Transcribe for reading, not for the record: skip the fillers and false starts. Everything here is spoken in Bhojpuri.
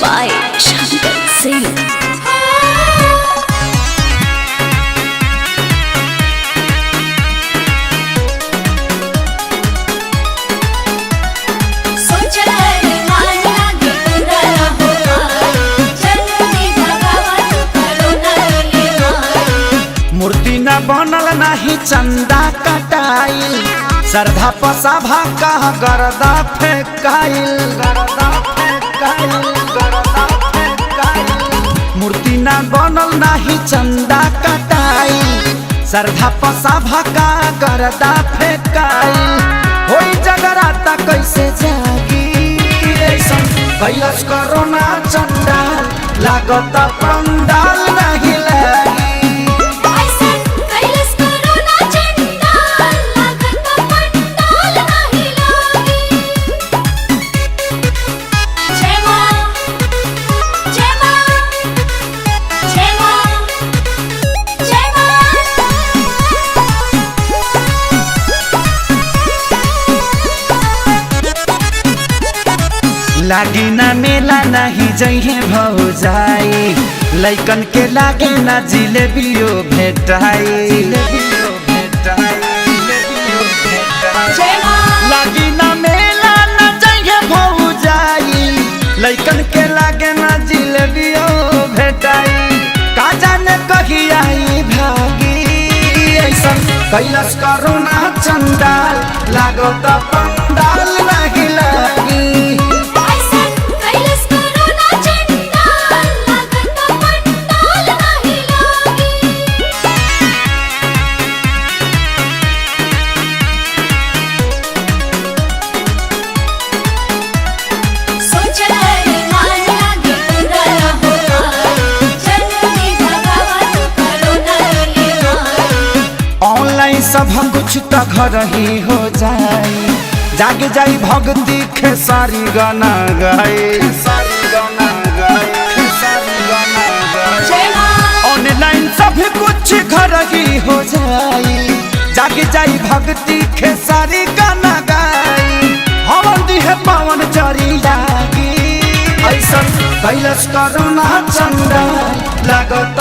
by Shankar Singh. मूर्ति न बनल नाही चंदा कटाइल, श्रद्धा पसाभा का गरदा फेंकाइल। मूर्ति न बनल नाही चंदा कटाइल, श्रद्धा पसाभा का गरदा फेंकाइल। होई जगराता कैसे जागी कैलस कोरोना चंदा, लागत पंडाल नहीं लागी। लागी ना मेला नहीं जइहे भौजाई, लइकन के लागे ना जिलेबियो भेटाई। लागी ना मेला ना जइहे भौजाई, लइकन के लागे ना जिलेबियो भेटाई। का जाने कही आई भागी ऐसन कैलस कोरोना चंदा, लागत पंडाल नहीं लागी। ऑनलाइन सब कुछ तो घर ही हो जाए, जाग जाई भक्ति खेसारी गाना गाए। ऑनलाइन सब कुछ घर ही हो जाए, जाग जाई भक्ति खेसारी गाना गाए। हवन दिहे पवन चरी लागी ऐसा कैलस कोरोना चंदा, लागत